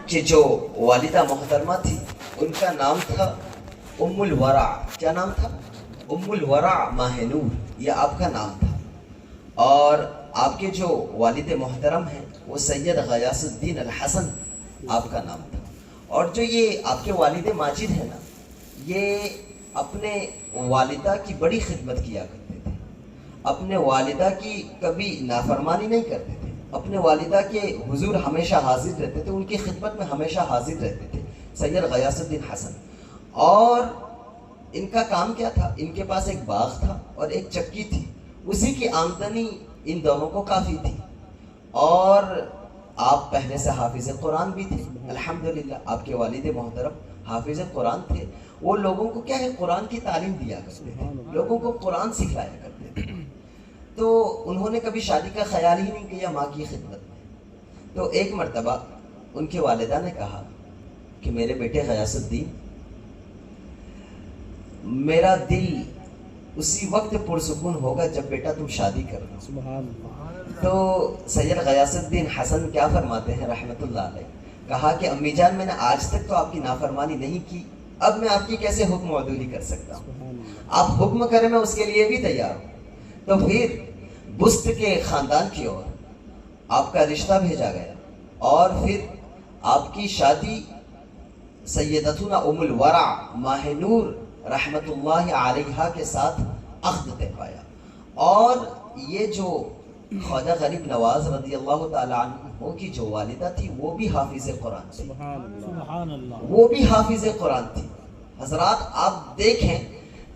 کہ جو والدہ محترمہ تھی ان کا نام تھا ام الورع. کیا نام تھا؟ ام الورع ماہ نور، یہ آپ کا نام تھا. اور آپ کے جو والد محترم ہیں وہ سید غیاث الدین الحسن آپ کا نام تھا. اور جو یہ آپ کے والد ماجد ہیں نا، یہ اپنے والدہ کی بڑی خدمت کیا کرتے تھے. اپنے والدہ کی کبھی نافرمانی نہیں کرتے تھے. اپنے والدہ کے حضور ہمیشہ حاضر رہتے تھے، ان کی خدمت میں ہمیشہ حاضر رہتے تھے سید غیاث الدین حسن. اور ان کا کام کیا تھا؟ ان کے پاس ایک باغ تھا اور ایک چکی تھی، اسی کی آمدنی ان دونوں کو کافی تھی. اور آپ پہلے سے حافظ قرآن بھی تھے الحمدللہ. آپ کے والد محترم حافظ قرآن تھے. وہ لوگوں کو کیا ہے قرآن کی تعلیم دیا کرتے تھے، لوگوں کو قرآن سکھلایا کرتے تھے. تو انہوں نے کبھی شادی کا خیال ہی نہیں کیا ماں کی خدمت میں. تو ایک مرتبہ ان کے والدہ نے کہا کہ میرے بیٹے غیاث الدین، میرا دل اسی وقت پرسکون ہوگا جب بیٹا تم شادی کرنا. سبحان اللہ. تو سید غیاث الدین حسن کیا فرماتے ہیں رحمت اللہ علیہ، کہا کہ امی جان میں نے آج تک تو آپ کی نافرمانی نہیں کی، اب میں آپ کی کیسے حکم عدولی کر سکتا ہوں؟ آپ حکم کریں میں اس کے لیے بھی تیار ہوں. تو پھر بست کے خاندان کی اور آپ کا رشتہ بھیجا گیا اور پھر آپ کی شادی سیدتنا ام الورع ماہ نور رحمت اللہ علیہا کے ساتھ عقد طے پایا. اور یہ جو خواجہ غریب نواز رضی اللہ تعالیٰ عنہ کی جو والدہ تھی وہ بھی حافظ قرآن تھی. سبحان اللہ. وہ بھی حافظ قرآن تھی. حضرات آپ دیکھیں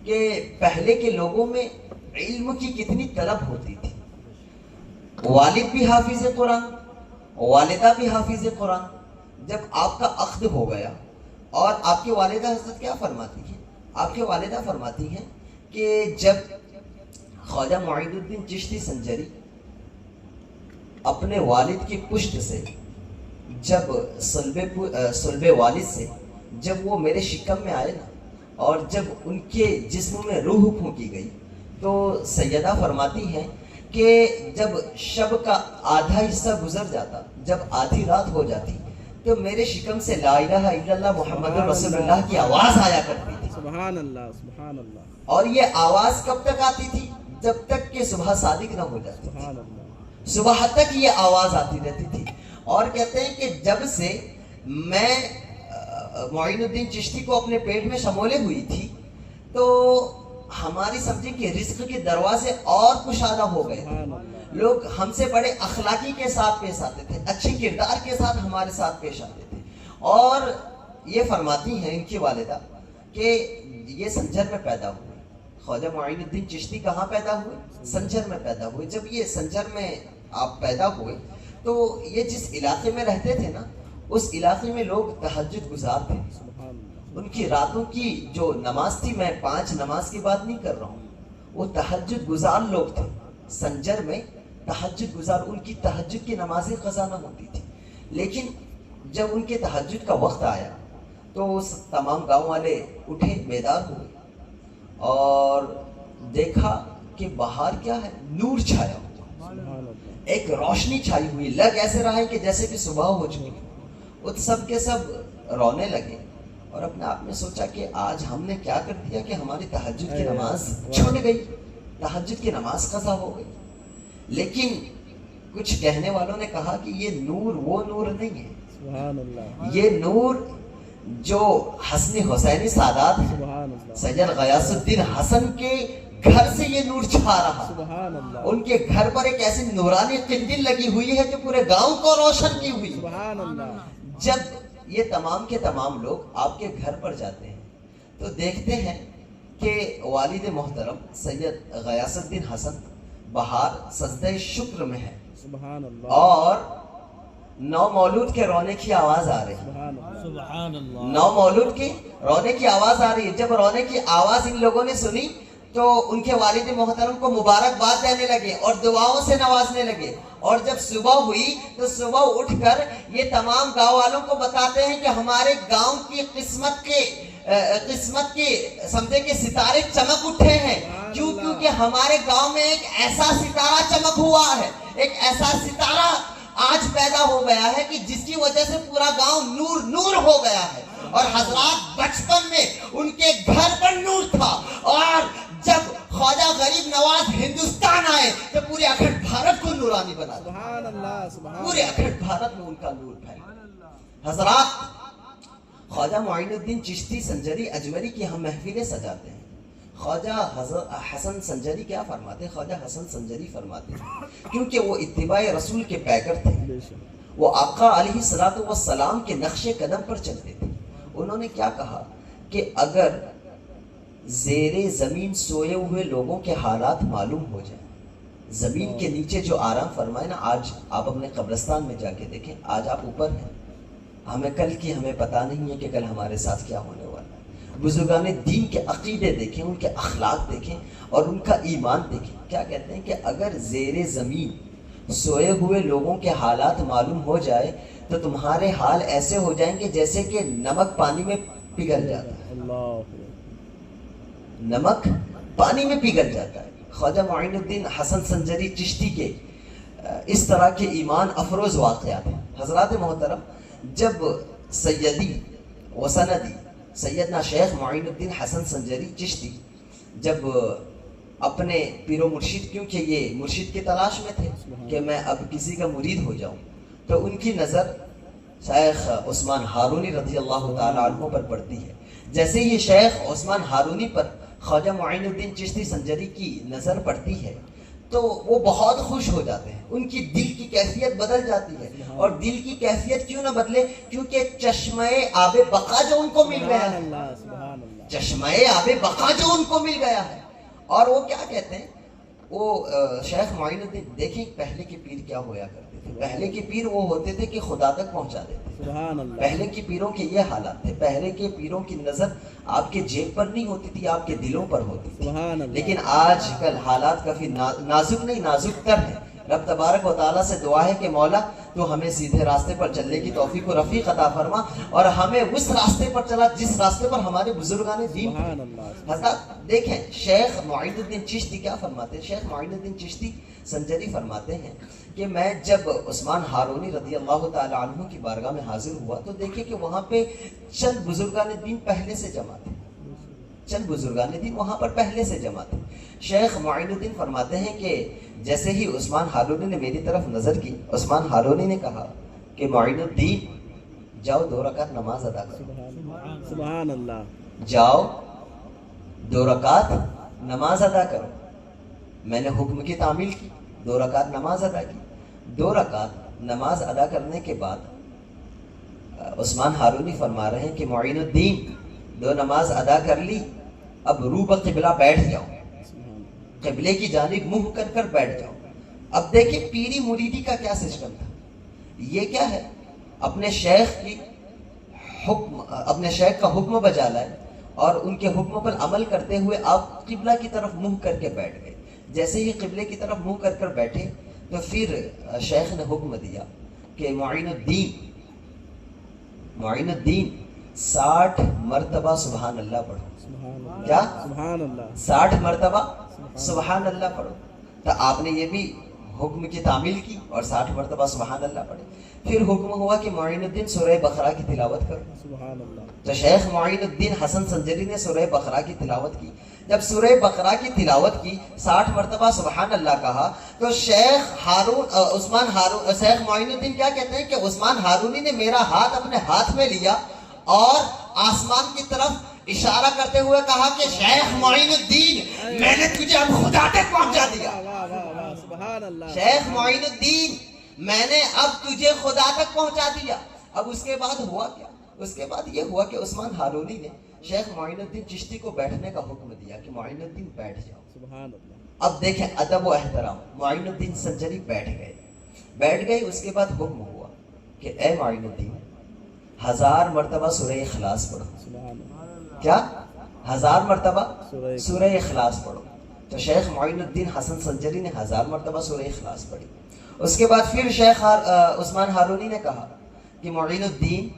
کہ پہلے کے لوگوں میں علم کی کتنی طلب ہوتی تھی. والد بھی حافظ قرآن، والدہ بھی حافظ قرآن. جب آپ کا عقد ہو گیا اور آپ کی والدہ حضرت کیا فرماتی ہیں؟ آپ کی والدہ فرماتی ہیں کہ جب خواجہ معین الدین چشتی سنجری اپنے والد کی پشت سے جب صلب والد سے جب وہ میرے شکم میں آئے نا اور جب ان کے جسم میں روح پھونکی گئی تو سیدہ فرماتی ہیں کہ جب شب کا آدھا حصہ گزر جاتا، جب آدھی رات ہو جاتی تو میرے شکم سے لا الہ الا اللہ محمد رسول اللہ کی آواز آیا کرتی تھی. سبحان اللہ. سبحان اللہ. اور یہ آواز کب تک آتی تھی؟ جب تک کہ صبح صادق نہ ہو جاتی تھی. سبحان اللہ. صبح تک یہ آواز آتی رہتی تھی. اور کہتے ہیں کہ جب سے میں معین الدین چشتی کو اپنے پیٹ میں شمولے ہوئی تھی تو ہماری سمجھے کہ رزق کے دروازے اور کشادہ ہو گئے تھے. لوگ ہم سے بڑے اخلاقی کے ساتھ پیش آتے تھے، اچھی کردار کے ساتھ ہمارے ساتھ پیش آتے تھے. اور یہ فرماتی ہیں ان کی والدہ کہ یہ سنجر میں پیدا ہوئے. خواجہ معین الدین چشتی کہاں پیدا ہوئے؟ سنجر میں پیدا ہوئے. جب یہ سنجر میں آپ پیدا ہوئے تو یہ جس علاقے میں رہتے تھے نا اس علاقے میں لوگ تہجد گزار تھے. ان کی راتوں کی جو نماز تھی، میں 5 نماز کی بات نہیں کر رہا ہوں، وہ تہجد گزار لوگ تھے. سنجر میں تہجد گزار، ان کی تہجد کی نمازیں قضا نہ ہوتی تھی. لیکن جب ان کے تہجد کا وقت آیا تو تمام گاؤں والے اٹھے، بیدار ہوئے اور دیکھا کہ باہر کیا ہے؟ نور چھایا ہوا، ایک روشنی چھائی ہوئی. لگ ایسے رہا ہے کہ جیسے کہ صبح ہو چکی. وہ سب کے سب رونے لگے اور اپنے آپ میں سوچا کہ آج ہم نے کیا کر دیا کہ ہماری تہجد کی نماز چھوٹ گئی، تہجد کی نماز قضا ہو گئی. لیکن کچھ کہنے والوں نے کہا کہ یہ نور وہ نور نہیں ہے. سبحان اللہ. یہ نور جو حسن حسینی سادات ہیں، سید غیاث الدین حسن کے گھر سے یہ نور چھا رہا. سبحان اللہ. ان کے گھر پر ایک ایسی نورانی قندیل لگی ہوئی ہے جو پورے گاؤں کو روشن کی ہوئی. سبحان اللہ. جب یہ تمام کے تمام لوگ آپ کے گھر پر جاتے ہیں تو دیکھتے ہیں کہ والد محترم سید غیاث الدین حسن باہر سجدہ شکر میں ہے سبحان اللہ. اور نو مولود کے رونے کی آواز آ رہی ہے. سبحان اللہ. سبحان اللہ. نو مولود کی رونے کی آواز آ رہی ہے. جب رونے کی آواز ان لوگوں نے سنی تو ان کے والد محترم کو مبارکباد دینے لگے اور دعاؤں سے نوازنے لگے. اور جب صبح ہوئی تو صبح اٹھ کر یہ تمام گاؤں والوں کو بتاتے ہیں کہ ہمارے گاؤں کی قسمت کے سمجھے کہ ستارے چمک اٹھے ہیں. کیوں؟ کیونکہ ہمارے گاؤں میں ایک ایسا ستارہ چمک ہوا ہے، ایک ایسا ستارہ آج پیدا ہو گیا ہے کہ جس کی وجہ سے پورا گاؤں نور نور ہو گیا ہے. اور حضرات بچپن میں ان کے گھر پر نور تھا, اور جب خواجہ غریب نواز ہندوستان آئے تو پورے اکھنڈ بھارت کو نورانی بنا دیا. سبحان اللہ سبحان پورے اکھنڈ بھارت میں ان کا نور پھیلا. حضرات خواجہ معین الدین چشتی سنجری اجمری کی ہم محفلیں سجاتے ہیں. خواجہ حسن سنجری کیا فرماتے ہیں؟ خواجہ حسن سنجری فرماتے ہیں کیونکہ وہ اتباع رسول کے پیکر تھے, بے شک. وہ آقا علیہ الصلوۃ والسلام کے نقش قدم پر چلتے تھے. انہوں نے کیا کہا کہ اگر زیر زمین سوئے ہوئے لوگوں کے حالات معلوم ہو جائیں, زمین کے نیچے جو آرام فرمائے نا, آج آپ اپنے قبرستان میں جا کے دیکھیں, آج آپ اوپر ہیں, ہمیں کل کی ہمیں پتہ نہیں ہے کہ کل ہمارے ساتھ کیا ہونے والا ہے. بزرگان دین کے عقیدے دیکھیں, ان کے اخلاق دیکھیں اور ان کا ایمان دیکھیں. کیا کہتے ہیں کہ اگر زیر زمین سوئے ہوئے لوگوں کے حالات معلوم ہو جائے تو تمہارے حال ایسے ہو جائیں گے جیسے کہ نمک پانی میں پگھل جاتا ہے. اللہ نمک پانی میں پگھل جاتا ہے. خواجہ معین الدین حسن سنجری چشتی کے اس طرح کے ایمان افروز واقعات ہیں. حضرات محترم, جب سیدی و سندی سیدنا شیخ معین الدین حسن سنجری چشتی جب اپنے پیر و مرشد, کیونکہ یہ مرشد کی تلاش میں تھے کہ میں اب کسی کا مرید ہو جاؤں, تو ان کی نظر شیخ عثمان ہارونی رضی اللہ تعالی عنہ پر پڑتی ہے. جیسے یہ شیخ عثمان ہارونی پر خواجہ معین الدین چشتی سنجری کی نظر پڑتی ہے تو وہ بہت خوش ہو جاتے ہیں. ان کی دل کی کیفیت بدل جاتی ہے, اور دل کی کیفیت کیوں نہ بدلے, کیونکہ چشمہ آب بقا جو ان کو مل گیا ہے, چشمہ آب بقا جو ان کو مل گیا ہے. اور وہ کیا کہتے ہیں, وہ شیخ معین الدین, دیکھیں پہلے کے پیر کیا ہوا کرتے تھے. پہلے کے پیر وہ ہوتے تھے کہ خدا تک پہنچا دیتے تھے. پہلے کے پیروں کے یہ حالات تھے. پہلے کے پیروں کی نظر آپ کے جیب پر نہیں ہوتی تھی, آپ کے دلوں پر ہوتی تھی. لیکن آج کل حالات کافی نازک نہیں نازک تر ہیں. رب تبارک و تعالیٰ سے دعا ہے کہ مولا تو ہمیں سیدھے راستے پر چلنے کی توفیق و رفیق عطا فرما, اور ہمیں اس راستے پر چلا جس راستے پر ہمارے بزرگان دین. حضرات دیکھیں شیخ معین الدین چشتی کیا فرماتے ہیں. شیخ معین الدین چشتی سنجری فرماتے ہیں کہ میں جب عثمان ہارونی رضی اللہ تعالی عنہ کی بارگاہ میں حاضر ہوا تو دیکھیں کہ وہاں پہ چند بزرگان دین پہلے سے جمع تھے. چند بزرگان دین وہاں پر پہلے سے جمع تھے. شیخ معین الدین فرماتے ہیں کہ جیسے ہی عثمان ہارونی نے میری طرف نظر کی, عثمان ہارونی نے کہا کہ معین الدین جاؤ 2 رکعت نماز ادا کرو. سبحان اللہ. جاؤ 2 رکعت نماز ادا کرو. میں نے حکم کی تعمیل کی, 2 رکعت نماز ادا کی. 2 رکعت نماز ادا کرنے کے بعد عثمان ہارونی فرما رہے ہیں کہ معین الدین 2 نماز ادا کر لی, اب رو بقبلہ بیٹھ جاؤ, قبلے کی جانب منہ کر کر بیٹھ جاؤ. اب دیکھیں پیری مریدی کا کیا سسٹم تھا. یہ کیا ہے, اپنے شیخ کا حکم بجا لائے اور ان کے حکم پر عمل کرتے ہوئے آپ قبلہ کی طرف منہ کر کے بیٹھ گئے. جیسے ہی قبلے کی طرف منہ کر کر بیٹھے تو پھر شیخ نے حکم دیا کہ معین الدین 60 مرتبہ سبحان اللہ پڑھو. کیا 60 مرتبہ سبحان اللہ پڑھو. تو آپ نے یہ بھی حکم کی تعمیل کی اور 60 مرتبہ سبحان اللہ پڑھے. پھر حکم ہوا کہ معین الدین سورہ بقرہ کی تلاوت کرو. سبحان اللہ. تو شیخ معین الدین حسن سنجری نے سورہ بقرہ کی تلاوت کی. جب سورہ بقرہ کی تلاوت کی 60 مرتبہ سبحان اللہ کہا تو شیخ معین الدین کیا کہتے ہیں کہ عثمان ہارونی نے میرا ہاتھ اپنے ہاتھ میں لیا اور آسمان کی طرف اشارہ کرتے ہوئے کہا کہ شیخ معین الدین میں نے تجھے اب خدا تک پہنچا دیا. شیخ معین الدین میں نے اب تجھے خدا تک پہنچا دیا. اب اس کے بعد ہوا کیا؟ اس کے بعد یہ ہوا کہ عثمان ہارونی نے شیخ معین الدین چشتی کو بیٹھنے کا حکم دیا کہ معین الدین بیٹھ جاؤ. سبحان اللہ. اب دیکھیں ادب و احترام, معین الدین سنجری بیٹھ گئے. اس کے بعد حکم ہوا کہ اے معین الدین 1000 مرتبہ سورہ اخلاص پڑھو. کیا 1000 مرتبہ سورہ اخلاص پڑھو. تو شیخ معین الدین حسن سنجری نے 1000 مرتبہ سورہ اخلاص پڑھی. اس کے بعد پھر شیخ عثمان ہارونی نے کہا کہ معین الدین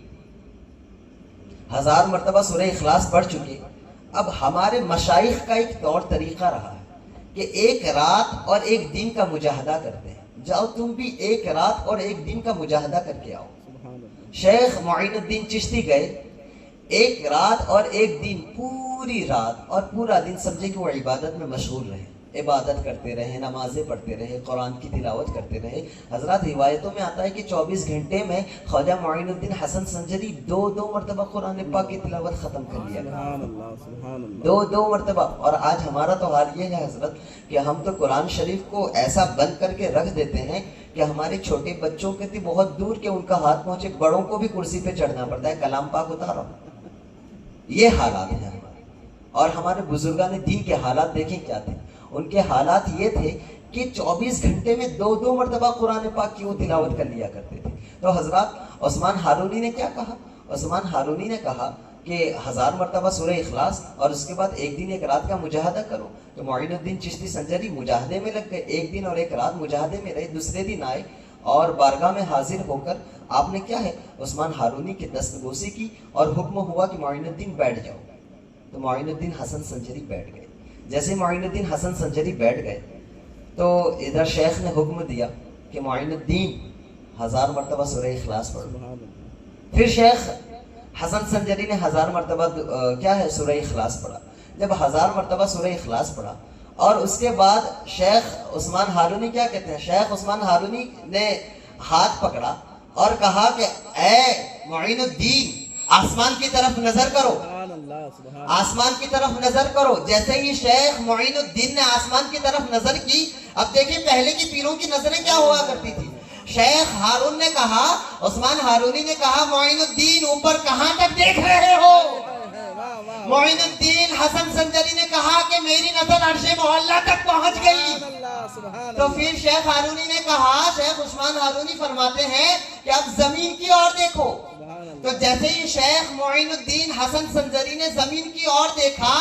1000 مرتبہ سورہ اخلاص پڑھ چکے. اب ہمارے مشائخ کا ایک طور طریقہ رہا ہے کہ ایک رات اور ایک دن کا مجاہدہ کرتے ہیں. جاؤ تم بھی ایک رات اور ایک دن کا مجاہدہ کر کے آؤ۔ سبحان اللہ شیخ معین الدین چشتی گئے، ایک رات اور ایک دن، پوری رات اور پورا دن سمجھے کہ وہ عبادت میں مشغول رہے، عبادت کرتے رہے، نمازیں پڑھتے رہے، قرآن کی تلاوت کرتے رہے۔ حضرات روایتوں میں آتا ہے کہ 24 گھنٹے میں خواجہ معین الدین حسن سنجری دو مرتبہ قرآن پاک کی تلاوت ختم کر لیا۔ سبحان اللہ سبحان اللہ دو مرتبہ۔ اور آج ہمارا تو حال یہ ہے حضرت کہ ہم تو قرآن شریف کو ایسا بند کر کے رکھ دیتے ہیں کہ ہمارے چھوٹے بچوں کے تھے بہت دور کے ان کا ہاتھ پہنچے، بڑوں کو بھی کرسی پہ چڑھنا پڑتا ہے، کلام پاک اتارو۔ یہ حالات ہیں ہمارے۔ اور ہمارے بزرگان دین کے حالات دیکھیں کیا تھے۔ ان کے حالات یہ تھے کہ 24 گھنٹے میں دو مرتبہ قرآن پاک کی وہ تلاوت کر لیا کرتے تھے۔ تو حضرات عثمان ہارونی نے کیا کہا؟ عثمان ہارونی نے کہا کہ 1000 مرتبہ سورہ اخلاص اور اس کے بعد ایک دن ایک رات کا مجاہدہ کرو۔ تو معین الدین چشتی سنجری مجاہدے میں لگ گئے، ایک دن اور ایک رات مجاہدے میں رہے۔ دوسرے دن آئے اور بارگاہ میں حاضر ہو کر آپ نے کیا ہے عثمان ہارونی کی دستبوسی کی اور حکم ہوا کہ معین الدین بیٹھ جاؤ۔ تو معین الدین حسن سنجری بیٹھ گئے۔ جیسے معین الدین حسن سنجری بیٹھ گئے تو ادھر شیخ نے حکم دیا کہ معین الدین 1000 مرتبہ سورہ اخلاص پڑھو۔ سبحان اللہ پھر شیخ حسن سنجری نے 1000 مرتبہ کیا ہے سورہ اخلاص پڑھا۔ جب 1000 مرتبہ سورہ اخلاص پڑھا اور اس کے بعد شیخ عثمان ہارونی کیا کہتے ہیں، شیخ عثمان ہارونی نے ہاتھ پکڑا اور کہا کہ اے معین الدین آسمان کی طرف نظر کرو، سبحان اللہ سبحان آسمان کی طرف نظر کرو۔ جیسے ہی شیخ معین الدین نے آسمان کی طرف نظر کی، اب دیکھیں پہلے کی پیروں کی نظریں کیا ہوا کرتی تھی۔ شیخ ہارون نے کہا، عثمان ہارونی نے کہا معین الدین اوپر کہاں تک دیکھ رہے ہو؟ معین الدین حسن سنجری نے کہا کہ میری نظر عرش معلیٰ تک پہنچ گئی۔ سبحان اللہ سبحان تو پھر شیخ ہارونی نے کہا، شیخ عثمان ہارونی فرماتے ہیں کہ اب زمین کی اور دیکھو۔ تو جیسے ہی شیخ معین الدین حسن سنجری نے زمین کی اور دیکھا،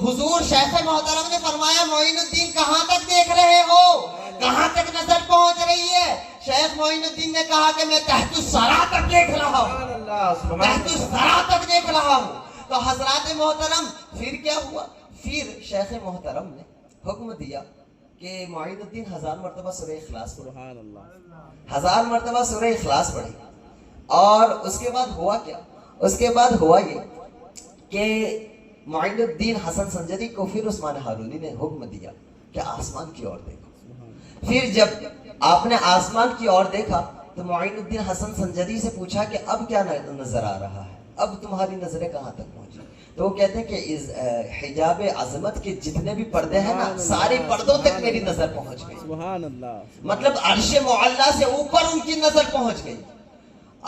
حضور شیخ محترم نے فرمایا معین الدین کہاں تک دیکھ رہے ہو، کہاں تک نظر پہنچ رہی ہے؟ شیخ معین الدین نے کہا کہ میں تحت الثری تک دیکھ رہا ہوں، تحت الثری تک دیکھ رہا ہوں۔ تو حضرات محترم پھر کیا ہوا؟ پھر شیخ محترم نے حکم دیا کہ معین الدین 1000 مرتبہ سورہ اخلاص پڑھو۔ سبحان اللہ 1000 مرتبہ سورہ اخلاص پڑھی۔ اور اس کے بعد ہوا کیا؟ اس کے بعد ہوا یہ کہ معین الدین حسن سنجری کو پھر عثمان ہارونی نے حکم دیا کہ آسمان کی اور دیکھو۔ پھر جب آپ نے آسمان کی اور دیکھا تو معین الدین حسن سنجری سے پوچھا کہ اب کیا نظر آ رہا ہے، اب تمہاری نظریں کہاں تک پہنچی؟ تو وہ کہتے ہیں کہ اس حجاب عظمت کے جتنے بھی پردے ہیں نا، سارے پردوں تک میری نظر پہنچ گئی۔ سبحان اللہ مطلب عرش معلیٰ سے اوپر ان کی نظر پہنچ گئی۔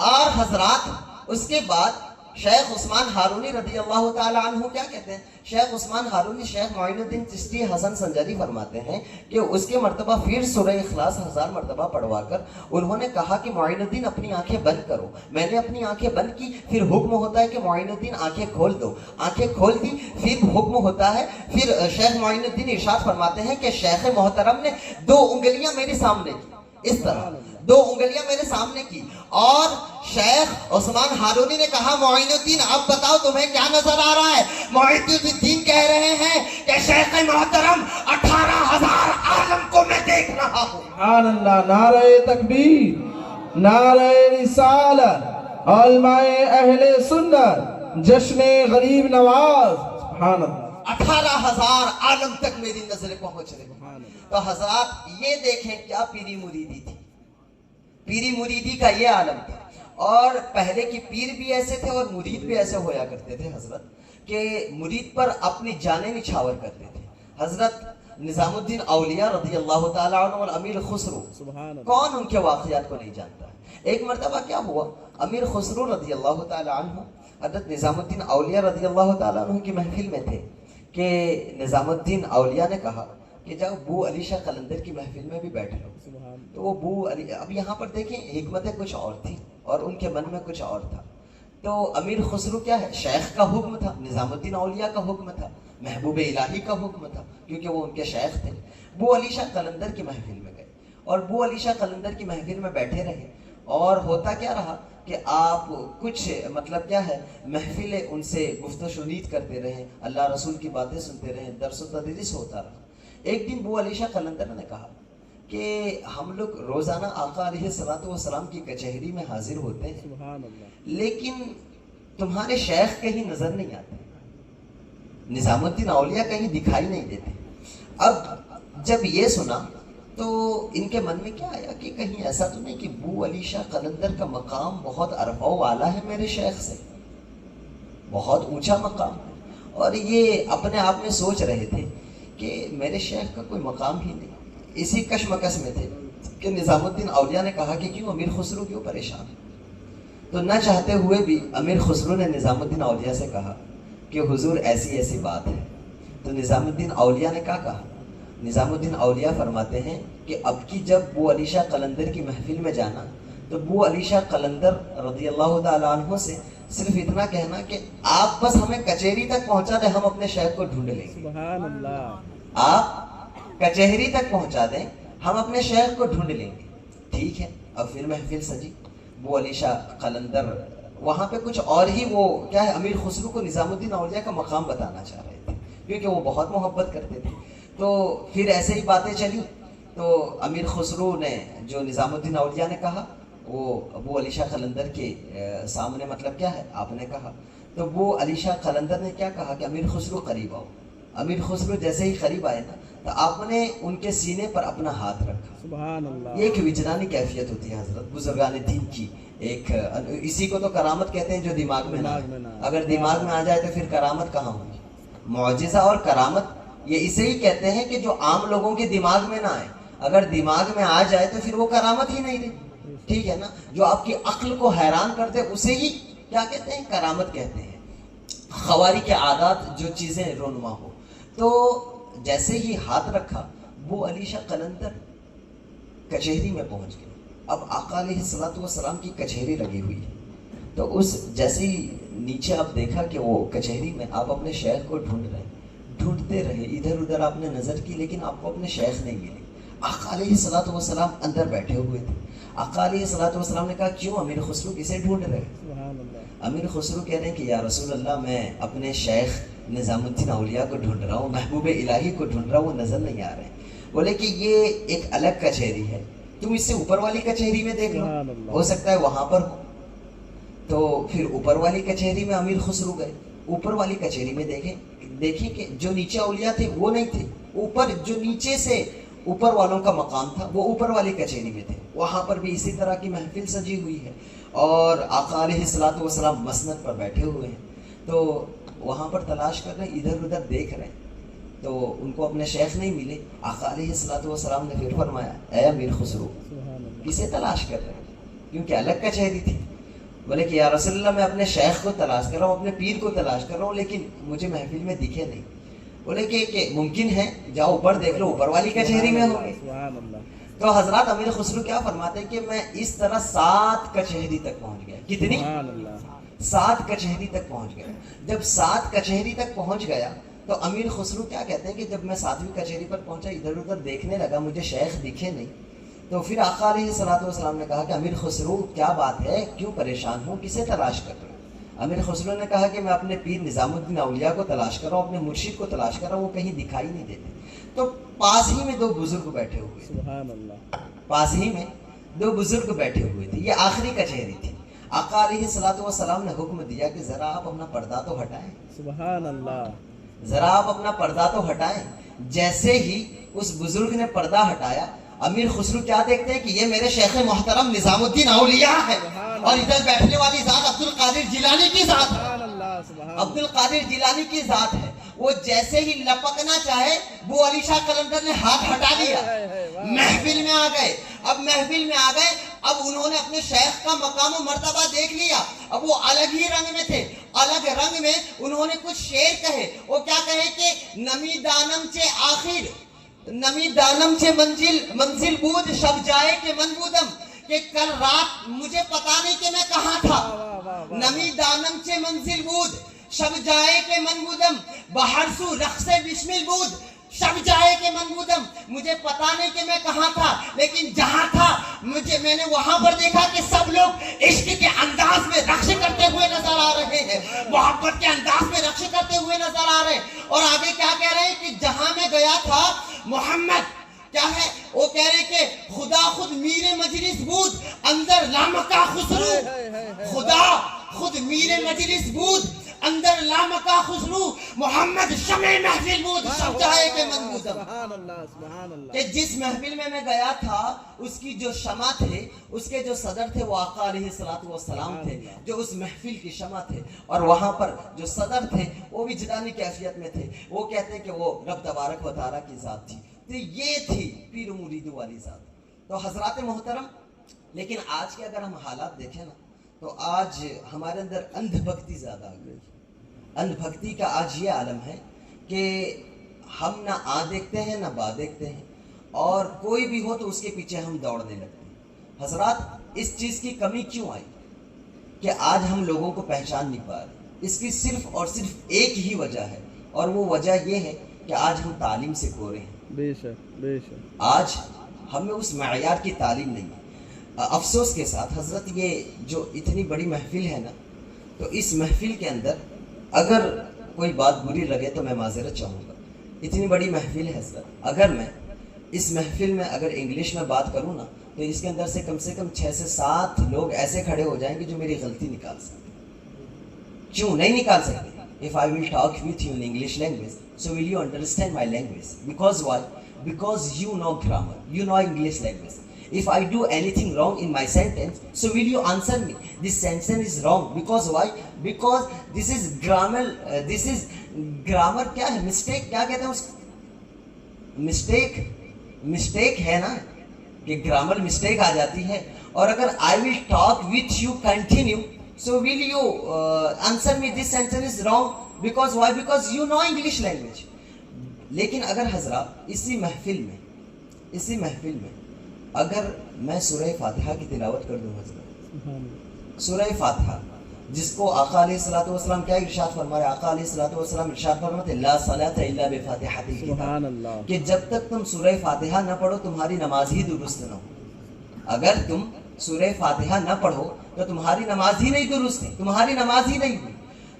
اور حضرات اس کے بعد شیخ عثمان ہارونی رضی اللہ تعالی عنہ کیا کہتے ہیں؟ شیخ عثمان ہارونی شیخ معین الدین چشتی حسن سنجری فرماتے ہیں کہ اس کے مرتبہ پھر سورہ اخلاص 1000 مرتبہ پڑھوا کر انہوں نے کہا کہ معین الدین اپنی آنکھیں بند کرو۔ میں نے اپنی آنکھیں بند کی، پھر حکم ہوتا ہے کہ معین الدین آنکھیں کھول دو۔ آنکھیں کھول دی، پھر حکم ہوتا ہے، پھر شیخ معین الدین ارشاد فرماتے ہیں کہ شیخ محترم نے 2 انگلیاں میرے سامنے کی، اس طرح 2 انگلیاں میرے سامنے کی، اور شیخ عثمان ہارونی نے کہا معین الدین اب بتاؤ تمہیں کیا نظر آ رہا ہے؟ معین الدین کہہ رہے ہیں کہ شیخ محترم 18,000 عالم کو میں دیکھ رہا ہوں۔ سبحان اللہ، نعرہ تکبیر، نعرہ رسالت، علماء اہل سنت، جشن غریب نواز، سبحان اللہ 18,000 عالم تک میری نظریں پہنچ رہی ہیں۔ تو حضرات یہ دیکھیں کیا پیری مریدی تھی، پیری مریدی کا یہ عالم تھا۔ اور پہلے کی پیر بھی ایسے تھے اور مرید بھی ایسے ہویا کرتے تھے حضرت کہ مرید پر اپنی جانیں نچھاور کرتے تھے۔ حضرت نظام الدین اولیاء رضی اللہ تعالیٰ عنہ اور امیر خسرو، سبحان اللہ کون ان کے واقعات کو نہیں جانتا ہے؟ ایک مرتبہ کیا ہوا، امیر خسرو رضی اللہ تعالیٰ عنہ حضرت نظام الدین اولیاء رضی اللہ تعالیٰ عنہ کی محفل میں تھے کہ نظام الدین اولیاء نے کہا کہ جاؤ بو علی شاہ قلندر کی محفل میں بھی بیٹھ لو۔ تو وہ بو علی، اب یہاں پر دیکھیں حکمتیں کچھ اور تھی اور ان کے من میں کچھ اور تھا۔ تو امیر خسرو کیا ہے، شیخ کا حکم تھا، نظام الدین اولیاء کا حکم تھا، محبوب الہی کا حکم تھا کیونکہ وہ ان کے شیخ تھے۔ بو علی شاہ قلندر کی محفل میں گئے اور بو علی شاہ قلندر کی محفل میں بیٹھے رہے، اور ہوتا کیا رہا کہ آپ کچھ مطلب کیا ہے محفل ان سے گفت و شنید کرتے رہے، اللہ رسول کی باتیں سنتے رہے، درس و تدریس ہوتا رہا۔ ایک دن بو علی شاہ قلندر نے کہا کہ ہم لوگ روزانہ آقا علیہ الصلوۃ والسلام کی کچہری میں حاضر ہوتے ہیں سبحان اللہ. لیکن تمہارے شیخ کہیں نظر نہیں آتے, نظام الدین اولیاء کہیں دکھائی نہیں دیتے. اب جب یہ سنا تو ان کے من میں کیا آیا کہ کہیں ایسا تو نہیں کہ بو علی شاہ قلندر کا مقام بہت عرفہ و اعلیٰ ہے میرے شیخ سے, بہت اونچا مقام ہے, اور یہ اپنے آپ میں سوچ رہے تھے کہ میرے شیخ کا کوئی مقام ہی نہیں. اسی کشمکش میں تھے کہ نظام الدین اولیاء نے کہا کہ کیوں امیر خسرو کیوں پریشان ہے. تو نہ چاہتے ہوئے بھی امیر خسرو نے نظام الدین اولیاء سے کہا کہ حضور ایسی ایسی بات ہے. تو نظام الدین اولیاء نے کیا کہا؟ نظام الدین اولیاء فرماتے ہیں کہ اب کی جب بو علی شاہ قلندر کی محفل میں جانا تو بو علی شاہ قلندر رضی اللہ تعالیٰ عنہ سے صرف اتنا کہنا کہ آپ بس ہمیں کچہری تک پہنچا دیں, ہم اپنے شیخ کو ڈھونڈ لیں گے. سبحان اللہ. آپ کچہری تک پہنچا دیں, ہم اپنے شیخ کو ڈھونڈ لیں گے. ٹھیک ہے. اب پھر محفل سجی. بو علی شاہ قلندر وہاں پہ کچھ اور ہی وہ کیا ہے امیر خسرو کو نظام الدین اولیاء کا مقام بتانا چاہ رہے تھے کیونکہ وہ بہت محبت کرتے تھے. تو پھر ایسے ہی باتیں چلی. تو امیر خسرو نے جو نظام الدین اولیاء نے کہا وہ ابو علی شاہ قلندر کے سامنے مطلب کیا ہے آپ نے کہا. تو وہ علی شاہ قلندر نے کیا کہا کہ امیر خسرو قریب آؤ. امیر خسرو جیسے ہی قریب آئے نا تو آپ نے ان کے سینے پر اپنا ہاتھ رکھا. سبحان اللہ. یہ ایک وجدانی کیفیت ہوتی ہے حضرت بزرگان دین کی. ایک اسی کو تو کرامت کہتے ہیں جو دماغ میں نہ آئے. اگر دماغ میں آ جائے تو پھر کرامت کہاں ہوگی. معجزہ اور کرامت یہ اسے ہی کہتے ہیں کہ جو عام لوگوں کے دماغ میں نہ آئے. اگر دماغ میں آ جائے تو پھر وہ کرامت ہی نہیں رہی. ٹھیک ہے نا. جو آپ کی عقل کو حیران کر دے اسے ہی کیا کہتے ہیں؟ کرامت کہتے ہیں. خواری کے عادات جو چیزیں رونما ہو. تو جیسے ہی ہاتھ رکھا وہ علی شاہ قلندر کچہری میں پہنچ گئے. اب آقا علیہ الصلوۃ والسلام کی کچہری لگی ہوئی ہے. تو اس جیسے ہی نیچے آپ دیکھا کہ وہ کچہری میں آپ اپنے شیخ کو ڈھونڈ رہے ہیں, ڈھونڈتے رہے, ادھر ادھر آپ نے نظر کی لیکن آپ کو اپنے شیخ نہیں ملے. آقا علیہ الصلوۃ والسلام اندر بیٹھے ہوئے تھے. آقا علیہ الصلوۃ والسلام نے کہا کیوں امیر خسرو کسے ڈھونڈ رہے ہیں؟ امیر خسرو کہہ رہے ہیں کہ یا رسول اللہ میں اپنے شیخ نظام الدین اولیاء کو ڈھونڈ رہا ہوں, محبوب الہی کو ڈھونڈ رہا ہوں, وہ نظر نہیں آ رہے ہیں. بولے کہ یہ ایک الگ کچہری ہے, تم اس سے اوپر والی کچہری میں دیکھ لو, ہو سکتا ہے وہاں پر ہو. تو پھر اوپر والی کچہری میں امیر خسرو گئے. اوپر والی کچہری میں دیکھیں کہ جو نیچے اولیاء تھے وہ نہیں تھے, اوپر جو نیچے سے اوپر والوں کا مقام تھا وہ اوپر والی کچہری میں تھے. وہاں پر بھی اسی طرح کی محفل سجی ہوئی ہے اور آقا علیہ الصلوۃ والسلام مسند پر بیٹھے ہوئے ہیں. تو وہاں پر تلاش کر رہے ہیں, ادھر ادھر دیکھ رہے ہیں. تو ان کو اپنے شیخ نہیں ملے. آقا علیہ الصلوۃ والسلام نے پھر فرمایا اے امیر خسرو کسے تلاش کر رہے ہیں؟ کیونکہ الگ کچہری تھی. بولے کہ یا رسول اللہ میں اپنے شیخ کو تلاش کر رہا ہوں, اپنے پیر کو تلاش کر رہا ہوں, لیکن مجھے محفل میں دکھے نہیں. بولے کہ ممکن ہے جاؤ اوپر دیکھ لو, اوپر والی کچہری میں ہوں گے. تو حضرات امیر خسرو کیا فرماتے ہیں کہ میں اس طرح 7 کچہری تک پہنچ گیا. کتنی؟ 7 کچہری تک پہنچ گیا. جب 7 کچہری تک پہنچ گیا تو امیر خسرو کیا کہتے ہیں کہ جب میں 7ویں کچہری پر پہنچا, ادھر ادھر دیکھنے لگا, مجھے شیخ دکھے نہیں. تو پھر آقا علیہ الصلوۃ والسلام نے کہا کہ امیر خسرو کیا بات ہے, کیوں پریشان ہوں, کسے تلاش کر رہے ہو؟ امیر خسرو نے کہا کہ میں اپنے پیر نظام الدین اولیاء کو تلاش کر رہا ہوں, اپنے مرشد کو تلاش کر رہا ہوں, وہ کہیں دکھائی نہیں دیتے. تو پاس ہی میں 2 بزرگ بیٹھے ہوئے. سبحان اللہ. پاس ہی میں 2 بزرگ بیٹھے ہوئے تھے. یہ آخری کچہری تھی. آقا علیہ الصلوۃ والسلام نے حکم دیا کہ ذرا آپ اپنا پردہ تو ہٹائیں. سبحان اللہ. ذرا آپ اپنا پردہ تو ہٹائیں. جیسے ہی اس بزرگ نے پردہ ہٹایا, امیر خسرو کیا دیکھتے ہیں کہ یہ میرے شیخ محترم نظام الدین اولیاء ہے, اور ادھر بیٹھنے والی ذات عبد القادر جیلانی کی ذات ہے. عبد القادر جیلانی کی ذات ہے. وہ جیسے ہی لپکنا چاہے وہ علی شاہ قلندر نے ہاتھ ہٹا دیا. محفل میں آ گئے. اب محفل میں آ گئے, اب انہوں نے اپنے شیخ کا مقام و مرتبہ دیکھ لیا. اب وہ الگ ہی رنگ میں تھے. الگ رنگ میں انہوں نے کچھ شعر کہے. وہ کیا کہے کہ نمی دانم چے آخر, نمی دانم چے منزل بود, شب جائے کہ من بودم, کہ کل رات مجھے پتا نہیں کہ میں کہاں تھا. نمی دانم چے منزل بود, شب جائے کہ من بودم, بہر سو رقص بشمل بود, شب جائے کہ من بودم. مجھے پتا نہیں کہ میں کہاں تھا, لیکن جہاں تھا میں نے وہاں پر دیکھا کہ سب لوگ عشق کے انداز میں رقص کرتے ہوئے نظر آ رہے ہیں, محبت کے انداز میں رقص کرتے ہوئے نظر آ رہے ہیں. اور آگے کیا کہہ رہے ہیں کہ جہاں میں گیا تھا محمد کیا ہے وہ کہہ رہے کہ خدا خود میر مجلس بود اندر لامکا خسرو خدا خود میر مجلس بود اندر لامکا خسرو محمد شمع محفل بود سب چاہے کہ منبوذم سبحان اللہ سبحان اللہ کہ جس محفل میں گیا تھا اس کی جو شمع تھے اس کے جو صدر تھے وہ آقا علیہ السلام تھے جو اس محفل کی شمع تھے اور وہاں پر جو صدر تھے وہ بھی جدانی کیفیت میں تھے وہ کہتے ہیں کہ وہ رب تبارک و تعالیٰ کی ذات تھی تو یہ تھی پیر و مریدو والی ذات تو حضرات محترم لیکن آج کے اگر ہم حالات دیکھیں نا تو آج ہمارے اندر اندھ بھکتی زیادہ آ گئی اندھ بھکتی کا آج یہ عالم ہے کہ ہم نہ آ دیکھتے ہیں نہ با دیکھتے ہیں اور کوئی بھی ہو تو اس کے پیچھے ہم دوڑنے لگتے ہیں حضرات اس چیز کی کمی کیوں آئی کہ آج ہم لوگوں کو پہچان نہیں پا رہے اس کی صرف اور صرف ایک ہی وجہ ہے اور وہ وجہ یہ ہے کہ آج ہم تعلیم سے کورے ہیں بے شک بے شک آج ہمیں اس معیار کی تعلیم نہیں ہے افسوس کے ساتھ حضرت یہ جو اتنی بڑی محفل ہے نا تو اس محفل کے اندر اگر کوئی بات بری لگے تو میں معذرت چاہوں گا اتنی بڑی محفل ہے حضرت اگر میں اس محفل میں اگر انگلش میں بات کروں نا تو اس کے اندر سے کم 6 سے 7 لوگ ایسے کھڑے ہو جائیں گے جو میری غلطی نکال سکتے کیوں نہیں نکال سکتے if I will talk with you in English language so will you understand my language because why because you know grammar you know English language if I do anything wrong in my sentence so will you answer me this sentence is wrong because why because this is grammar کیا ہے mistake کیا کہتے ہیں اس mistake ہے نا کہ grammar mistake آ جاتی ہے اور اگر I will talk with you continue so will you answer me this sentence is wrong because why because you know English language لیکن اگر حضرات اسی محفل میں اگر میں سورہ فاتحہ کی تلاوت کر دوں حضرت سورہ فاتحہ جس کو آقا علیہ الصلوۃ والسلام کیا ارشاد فرما رہے آقا علیہ الصلوۃ والسلام ارشاد فرماتے لا صلاۃ الا بفاتحۃ سبحان اللہ کہ جب تک تم سورہ فاتحہ نہ پڑھو تمہاری نماز ہی درست نہ ہو اگر تم سورہ فاتحہ نہ پڑھو تو تمہاری نماز ہی نہیں درست ہے تمہاری نماز ہی نہیں ہوئی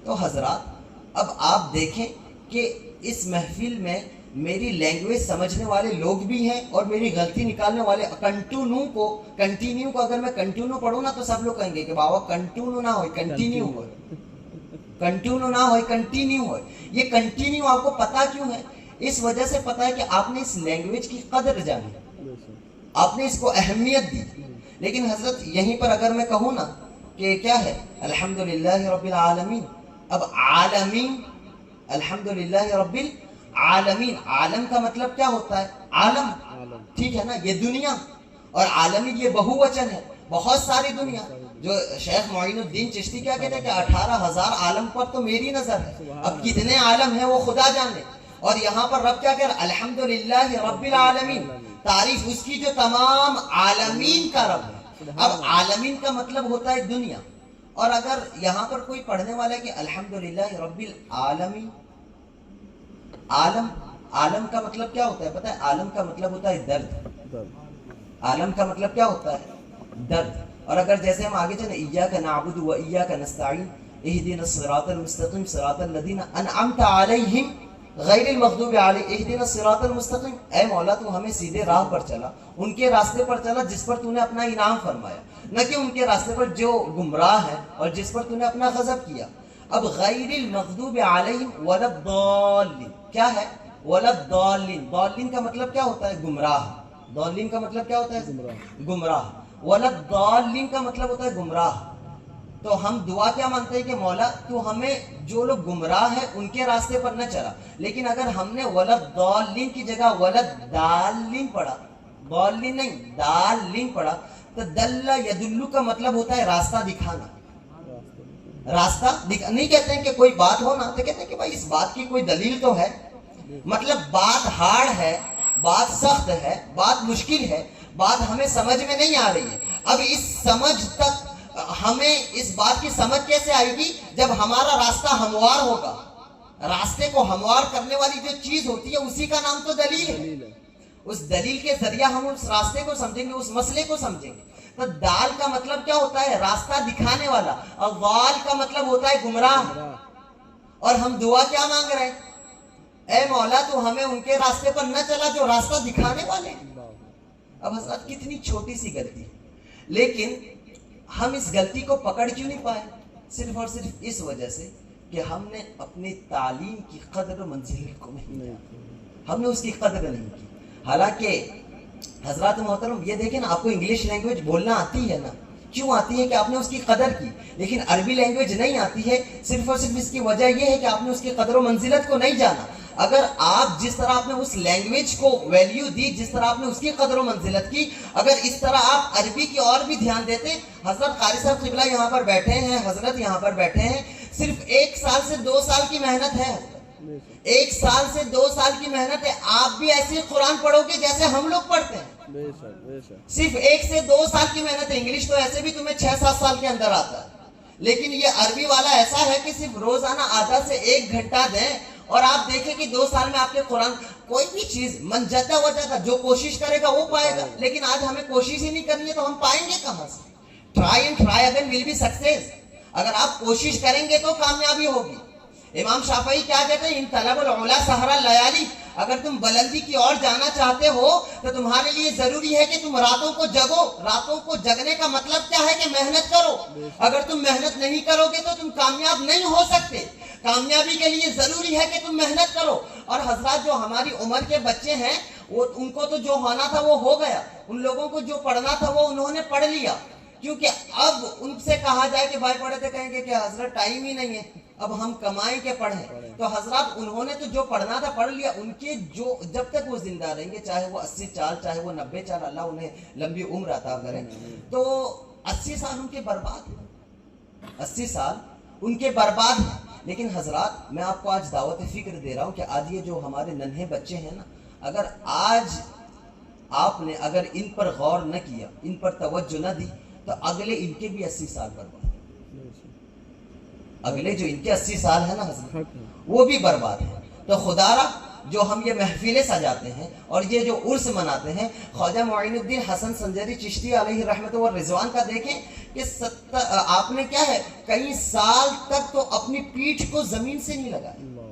تو حضرات اب آپ دیکھیں کہ اس محفل میں میری لینگویج سمجھنے والے لوگ بھی ہیں اور میری غلطی نکالنے والے کنٹینیو کو اگر میں کنٹینیو پڑھوں نا تو سب لوگ کہیں گے کہ بابا کنٹینیو نہ ہوئے کنٹینیو ہوئے یہ کنٹینیو آپ کو پتا کیوں ہے اس وجہ سے پتا ہے کہ آپ نے اس لینگویج کی قدر جانی آپ نے اس کو اہمیت دی لیکن حضرت یہیں پر اگر میں کہوں نا کہ کیا ہے الحمدللہ رب العالمین اب عالمین الحمدللہ رب العالمین عالم کا مطلب کیا ہوتا ہے عالم ٹھیک ہے نا یہ دنیا اور عالمین یہ بہو وچن ہے بہت ساری دنیا جو شیخ معین الدین چشتی کیا کہتے ہیں کہ 18,000 عالم پر تو میری نظر ہے اب کتنے عالم ہیں وہ خدا جانے اور یہاں پر رب کیا کہہ رہا الحمدللہ رب العالمین تعریف اس کی جو تمام عالمین کا رب ہے اب عالمین کا مطلب ہوتا ہے دنیا اور اگر یہاں پر کوئی پڑھنے والا ہے کہ الحمدللہ رب العالمین عالم کا مطلب کیا ہوتا ہے پتہ ہے عالم کا مطلب ہوتا ہے درد عالم کا مطلب کیا ہوتا ہے درد اور اگر جیسے ہم آگے چلیں ایاک نعبد و ایاک نستعین اہدنا الصراط المستقیم صراط الذین انعمت علیہم غیر المغضوب علیہم اہدنا الصراط المستقیم اے مولا تو ہمیں سیدھے راہ پر چلا ان کے راستے پر چلا جس پر تو نے اپنا انعام فرمایا نہ کہ ان کے راستے پر جو گمراہ ہے اور جس پر تو نے اپنا غضب کیا اب غیر المغضوب علیہم ولا الضالین کیا ہے ولا الضالین ضالین کا مطلب کیا ہوتا ہے گمراہ ضالین کا مطلب کیا ہوتا ہے گمراہ ولا الضالین کا مطلب ہوتا ہے گمراہ تو ہم دعا کیا مانتے ہیں کہ مولا تو ہمیں جو لوگ گمراہ ہیں ان کے راستے پر نہ چلا لیکن اگر ہم نے ولا الضالین کی جگہ ولا الضالین پڑھا ضالین نہیں دالین پڑھا تو دل یدل کا مطلب ہوتا ہے راستہ دکھانا نہیں کہتے ہیں کہ کوئی بات ہو نا تو کہتے ہیں کہ بھائی اس بات کی کوئی دلیل تو ہے مطلب بات ہارڈ ہے بات سخت ہے بات مشکل ہے بات ہمیں سمجھ میں نہیں آ رہی ہے اب اس سمجھ تک ہمیں اس بات کی سمجھ کیسے آئے گی جب ہمارا راستہ ہموار ہوگا راستے کو ہموار کرنے والی جو چیز ہوتی ہے اسی کا نام تو دلیل ہے اس دلیل کے ذریعہ ہم اس راستے کو سمجھیں گے اس مسئلے کو سمجھیں گے تو دال کا مطلب کیا ہوتا ہے راستہ دکھانے والا اور وال کا مطلب ہوتا ہے گمراہ اور ہم دعا کیا مانگ رہے ہیں اے مولا تو ہمیں ان کے راستے پر نہ چلا جو راستہ دکھانے والے ہیں. اللہ اب حضرات کتنی چھوٹی سی غلطی ہے، لیکن ہم اس غلطی کو پکڑ کیوں نہیں پائے؟ صرف اور صرف اس وجہ سے کہ ہم نے اپنی تعلیم کی قدر و منزلت کو نہیں کیا، ہم نے اس کی قدر نہیں کی. حالانکہ حضرات محترم یہ دیکھیں نا، آپ کو انگلش لینگویج بولنا آتی ہے نا، کیوں آتی ہے کہ آپ نے اس کی قدر کی، لیکن عربی لینگویج نہیں آتی ہے صرف اور صرف اس کی وجہ یہ ہے کہ آپ نے اس کی قدر و منزلت کو نہیں جانا. اگر آپ جس طرح آپ نے اس لینگویج کو ویلیو دی، جس طرح آپ نے اس کی قدر و منزلت کی، اگر اس طرح آپ عربی کی اور بھی دھیان دیتے. حضرت قاری صاحب قبلہ یہاں پر بیٹھے ہیں، حضرت یہاں پر بیٹھے ہیں، صرف 1 سال سے 2 سال کی محنت ہے. 1 سال سے 2 سال کی محنت ہے. آپ بھی ایسے قرآن پڑھو گے جیسے ہم لوگ پڑھتے ہیں. بے شک بے شک. صرف 1 سے 2 سال کی محنت ہے. انگلش تو ایسے بھی تمہیں 6-7 سال کے اندر آتا ہے، لیکن یہ عربی والا ایسا ہے کہ صرف روزانہ آدھا سے 1 گھنٹہ دیں اور آپ دیکھیں کہ 2 سال میں آپ کے قرآن کوئی بھی چیز من جاتا ہو جاتا. جو کوشش کرے گا وہ پائے گا، لیکن آج ہمیں کوشش ہی نہیں کرنی ہے تو ہم پائیں گے کہاں سے؟ Try and try again will be success. اگر آپ کوشش کریں گے تو کامیابی ہوگی. امام شافعی کیا کہتے ہیں؟ ان طلب العلا سحر اللیالی. اگر تم بلندی کی اور جانا چاہتے ہو تو تمہارے لیے ضروری ہے کہ تم راتوں کو جگو. راتوں کو جگنے کا مطلب کیا ہے؟ کہ محنت کرو. اگر تم محنت نہیں کرو گے تو تم کامیاب نہیں ہو سکتے. کامیابی کے لیے ضروری ہے کہ تم محنت کرو. اور حضرات جو ہماری عمر کے بچے ہیں وہ ان کو تو جو ہونا تھا وہ ہو گیا. ان لوگوں کو جو پڑھنا تھا وہ انہوں نے پڑھ لیا. کیونکہ اب ان سے کہا جائے کہ بھائی پڑھے تھے، کہیں گے کہ حضرت ٹائم ہی نہیں ہے، اب ہم کمائیں کہ پڑھیں. تو حضرات انہوں نے تو جو پڑھنا تھا پڑھ لیا. ان کے جو جب تک وہ زندہ رہیں گے، چاہے وہ 80 سال چاہے وہ 90 سال، اللہ انہیں لمبی عمر عطا کرے، تو 80 سال ان کے برباد ہیں. 80 سال ان کے برباد ہیں. لیکن حضرات میں آپ کو آج دعوت فکر دے رہا ہوں کہ آج یہ جو ہمارے ننھے بچے ہیں نا، اگر آج آپ نے اگر ان پر غور نہ کیا، ان پر توجہ نہ دی، تو اگلے ان کے بھی 80 سال برباد ہیں. اگلے جو ان کے 80 سال ہے نا حضرت، وہ بھی برباد ہیں. تو خدا را جو ہم یہ محفلیں سجاتے ہیں اور یہ جو عرس مناتے ہیں، خواجہ معین الدین حسن سنجری چشتی علیہ رحمت و رضوان کا دیکھیں کہ آپ نے کیا ہے، کئی سال تک تو اپنی پیٹھ کو زمین سے نہیں لگایا،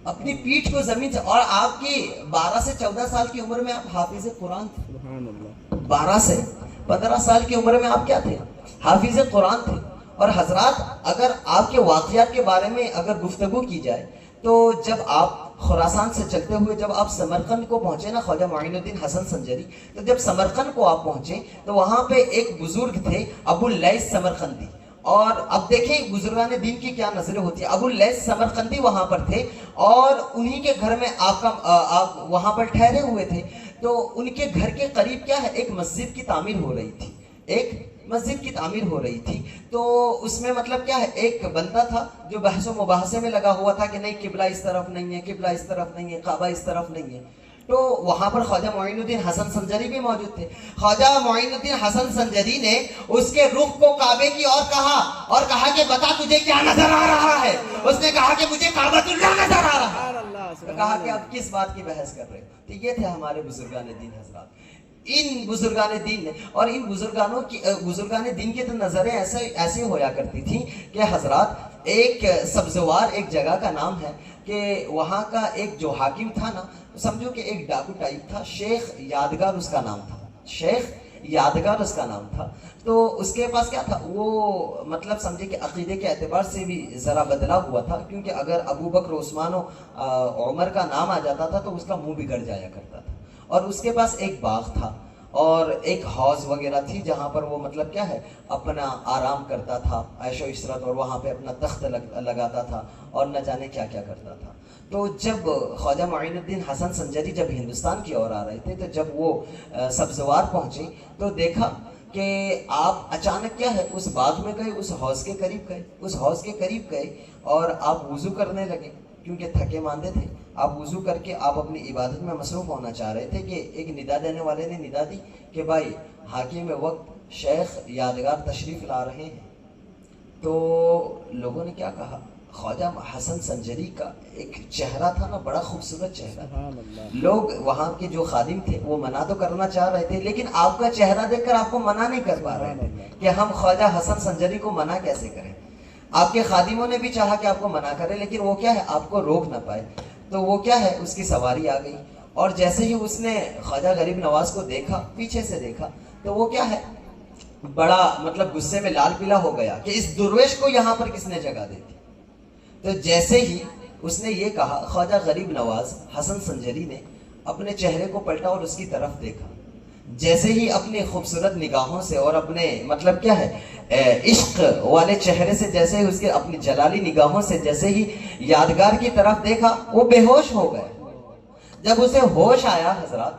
اپنی پیٹھ کو زمین سے. اور آپ کی 12 سے 14 سال کی عمر میں آپ حافظ قرآن تھے. سبحان اللہ. 12 سے 15 سال کی عمر میں آپ کیا تھے؟ حافظ قرآن تھے. اور حضرات اگر آپ کے واقعات کے بارے میں اگر گفتگو کی جائے تو جب آپ خراسان سے چلتے ہوئے جب آپ سمرقند کو پہنچے نا، خواجہ معین الدین حسن سنجری، تو جب سمرقند کو آپ پہنچے تو وہاں پہ ایک بزرگ تھے ابو اللیث سمرقندی. اور اب دیکھیں بزرگان دین کی کیا نظریں ہوتی ہیں. ابو اللیث سمرقندی وہاں پر تھے اور انہی کے گھر میں آپ وہاں پر ٹھہرے ہوئے تھے. تو ان کے گھر کے قریب کیا ہے، ایک مسجد کی تعمیر ہو رہی تھی. ایک مسجد کی تعمیر ہو رہی تھی. تو اس میں مطلب کیا ہے، ایک بندہ تھا جو بحث و مباحثے میں لگا ہوا تھا کہ نہیں قبلہ اس طرف نہیں ہے، قبلہ اس طرف نہیں ہے، کعبہ اس طرف نہیں ہے. تو وہاں پر خواجہ معین الدین حسن سنجری بھی موجود تھے. خواجہ معین الدین حسن سنجری نے اس کے رخ کو کعبے کی اور کہا کہ بتا تجھے کیا نظر آ رہا ہے. اس نے کہا کہ مجھے کعبۃ اللہ نظر آ رہا ہے. کہا کہ اب کس بات کی بحث کر رہے. تو یہ تھے ہمارے بزرگان دین حضرات. ان بزرگان دین نے اور ان بزرگان دین کی تو نظریں ایسے ہویا کرتی تھیں کہ حضرات ایک سبزوار ایک جگہ کا نام ہے کہ وہاں کا ایک جو حاکم تھا نا، سمجھو کہ ایک ڈاکو ٹائپ تھا. شیخ یادگار اس کا نام تھا. شیخ یادگار اس کا نام تھا. تو اس کے پاس کیا تھا، وہ مطلب سمجھے کہ عقیدے کے اعتبار سے بھی ذرا بدلا ہوا تھا. کیونکہ اگر ابو بکر عثمان و عمر کا نام آ جاتا تھا تو اس کا منہ بگڑ جایا کرتا تھا. اور اس کے پاس ایک باغ تھا اور ایک حوض وغیرہ تھی جہاں پر وہ مطلب کیا ہے اپنا آرام کرتا تھا، عیش و عشرت، اور وہاں پہ اپنا تخت لگاتا تھا اور نہ جانے کیا کیا کرتا تھا. تو جب خواجہ معین الدین حسن سنجری جب ہندوستان کی اور آ رہے تھے تو جب وہ سبزوار پہنچے تو دیکھا کہ آپ اچانک کیا ہے اس باغ میں گئے، اس حوض کے قریب گئے اور آپ وضو کرنے لگے. کیونکہ تھکے ماندے تھے، آپ وضو کر کے آپ اپنی عبادت میں مصروف ہونا چاہ رہے تھے کہ ایک ندا دینے والے نے ندا دی کہ بھائی حاکم وقت شیخ یادگار تشریف لا رہے ہیں. تو لوگوں نے کیا کہا، خواجہ حسن سنجری کا ایک چہرہ تھا نا، بڑا خوبصورت چہرہ. لوگ وہاں کے جو خادم تھے وہ منع تو کرنا چاہ رہے تھے، لیکن آپ کا چہرہ دیکھ کر آپ کو منع نہیں کر پا رہے تھے کہ ہم خواجہ حسن سنجری کو منع کیسے کریں. آپ کے خادموں نے بھی چاہا کہ آپ کو منع کرے، لیکن وہ کیا ہے آپ کو روک نہ پائے. تو وہ کیا ہے اس کی سواری آ گئی اور جیسے ہی اس نے خواجہ غریب نواز کو دیکھا پیچھے سے دیکھا تو وہ کیا ہے بڑا مطلب غصے میں لال پیلا ہو گیا کہ اس درویش کو یہاں پر کس نے جگہ دی تھی. تو جیسے ہی اس نے یہ کہا خواجہ غریب نواز حسن سنجری نے اپنے چہرے کو پلٹا اور اس کی طرف دیکھا. جیسے ہی اپنی خوبصورت نگاہوں سے اور اپنے مطلب کیا ہے عشق والے چہرے سے جیسے ہی اس کے اپنی جلالی نگاہوں سے جیسے ہی یادگار کی طرف دیکھا وہ بے ہوش ہو گئے. جب اسے ہوش آیا حضرات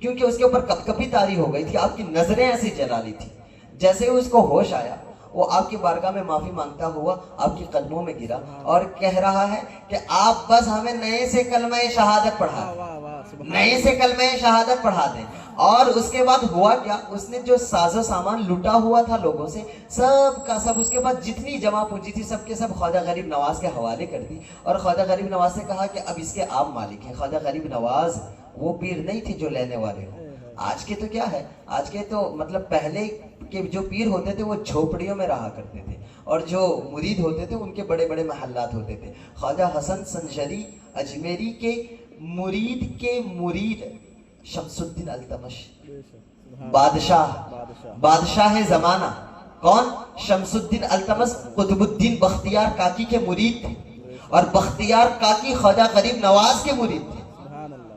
کیونکہ اس کے اوپر کپ کپی طاری ہو گئی تھی آپ کی نظریں ایسی جلالی تھی. جیسے ہی اس کو ہوش آیا وہ آپ کی بارگاہ میں معافی مانگتا ہوا آپ کی قدموں میں گرا اور کہہ رہا ہے کہ آپ بس ہمیں نئے سے کلمہ شہادت پڑھا دیں, نئے سے کلمہ شہادت پڑھا دیں. اور اس کے بعد ہوا کیا اس نے جو ساز و سامان لوٹا ہوا تھا لوگوں سے سب کا سب اس کے بعد جتنی جمع پوچھی تھی سب کے سب خواجہ غریب نواز کے حوالے کر دی اور خواجہ غریب نواز نے کہا کہ اب اس کے آپ مالک ہیں. خواجہ غریب نواز وہ پیر نہیں تھی جو لینے والے ہوں. آج کے تو کیا ہے آج کے تو مطلب پہلے کے جو پیر ہوتے تھے وہ جھوپڑیوں میں رہا کرتے تھے اور جو مرید ہوتے تھے ان کے بڑے بڑے محلات ہوتے تھے. خواجہ حسن سنجری اجمیری کے مرید شمس الدین التمش بادشاہ زمانہ کون شمس الدین التمش قطب الدین بختیار کاکی کے مرید تھے اور بختیار کاکی خواجہ غریب نواز کے مرید تھے.